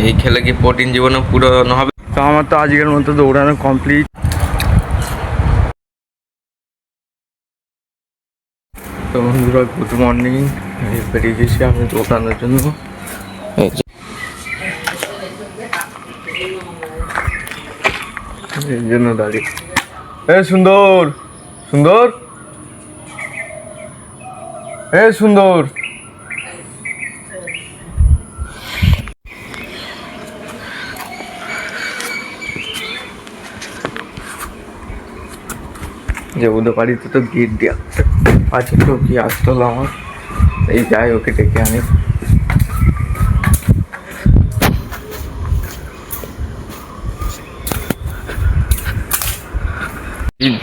এই খেলে কি প্রোটিন জীবনে পূরণ হবে? তো আমার তো আজকের মতো দৌড়ানো কমপ্লিট। তো বন্ধুরা গুড মর্নিং, বেরিয়ে গেছি আমি দৌড়ানোর জন্য। এই জন্য দাঁড়িয়ে সুন্দর সুন্দর সুন্দর যে ওদের বাড়িতে তো গেট দেওয়া আছে, তো কি আসতে হলো আমার, এই যাই ওকে ডেকে আনি।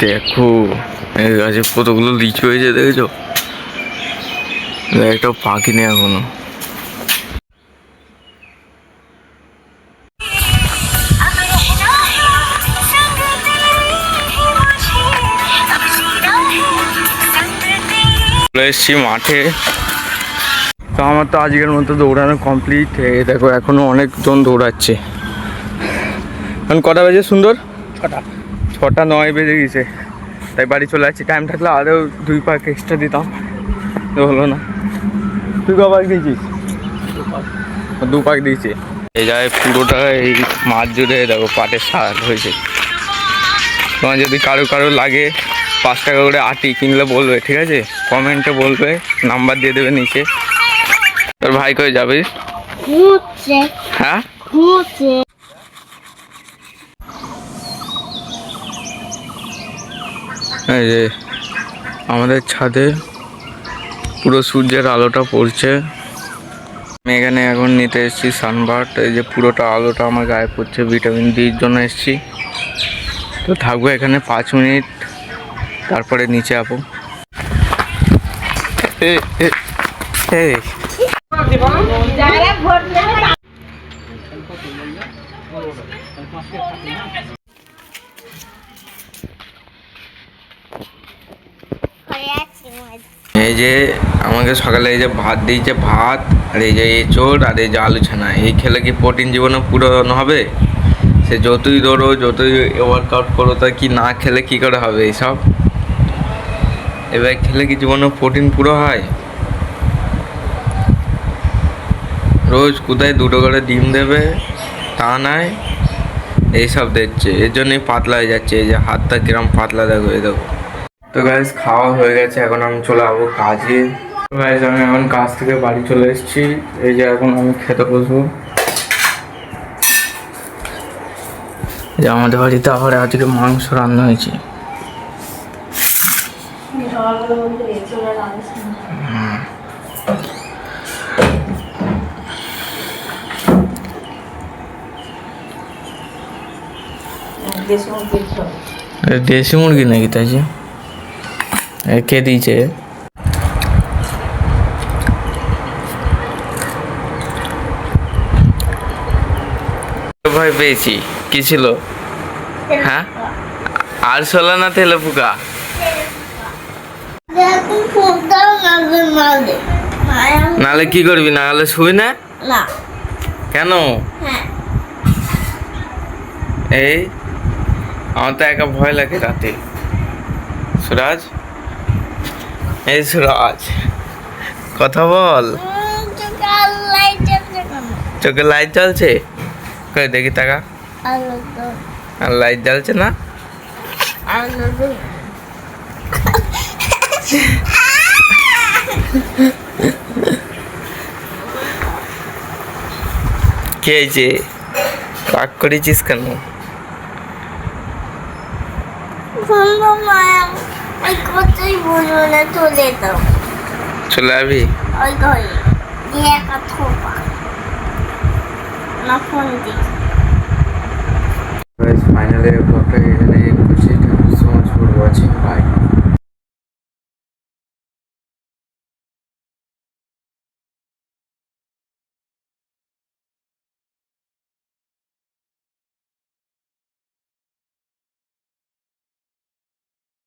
দেখো এই গাছে কতগুলো লিচু হয়েছে, দেখেছো? একটা পাখি নেই এখনো। এসছি মাঠে। তো আমার তো আজকের মতো দৌড়ানো কমপ্লিট। দেখো এখনো অনেকজন দৌড়াচ্ছে। এখন কটা বাজে সুন্দর? 6:09 বেজে গেছে। তাই বাড়ি চলে যাচ্ছি। টাইম থাকলে আরও 2 পাক এক্সট্রা দিতাম, তো হলো না। তুই ক পাক দিয়েছিস? 2 পাক দিয়েছি। এই জায়গায় পুরোটা এই মাঠ জুড়ে দেখো পাটের সার হয়েছে। তোমার যদি কারো লাগে 5 টাকা করে আটি কিনলে বলবে, ঠিক আছে? কমেন্টে বলবে, নাম্বার দিয়ে দেবে নিচে। তোর ভাই কই যাবে? হ্যাঁ এই যে আমাদের ছাদে পুরো সূর্যের আলোটা পড়ছে। আমি এখানে এখন নিতে এসেছি সানবার্ড। এই যে পুরোটা আলোটা আমার গায়ে পড়ছে, ভিটামিন ডির জন্য এসেছি। তো থাকবো এখানে 5 মিনিট, তারপরে নিচে যাবো। এই যে আমাকে সকালে এই যে ভাত দিয়েছে, ভাত আর এই যে এঁচোড় আর এই যে আলু ছানা। এই খেলে কি প্রোটিন জীবনে পূরণ হবে? সে যতই দৌড়ো, যতই ওয়ার্কআউট করো, তা কি না খেলে কি করে হবে এইসব? এবার খেলে কি জীবনে প্রোটিন পুরো হয়? রোজ কোথায় 2টো করে ডিম দেবে, তা নয় এইসব দিচ্ছে। এর জন্যই পাতলা হয়ে যাচ্ছে। এই যে হাতটা কিরম পাতলা দেখো, এই দেখো। তো গাইস খাওয়া হয়ে গেছে, এখন আমি চলে যাবো কাজে। তো গাইস আমি এখন কাজ থেকে বাড়ি চলে এসেছি। এই যে এখন আমি খেতে বসবো। যে আমাদের বাড়িতে আবার আজকে মাংস রান্না হয়েছে। দেশি মুরগি নাকি? তাই যে কে দিয়েছে? ভাই পেয়েছি। কি ছিল? হ্যাঁ আরশোলা না তেলে পোকা? নাহলে কি করবি? না হলে শুই না কেন? এই আমার তো একা ভয় লাগে রাতে। সুরাজ, এই সুরাজ কথা বল। চোখে লাইট জ্বলছে? কই দেখি টাকা। আর লাইট জ্বলছে না? কে হয়েছে? রাগ করেছিস কেন? চলে যাবি? ফাইনালি ব্লগটাকে এখানে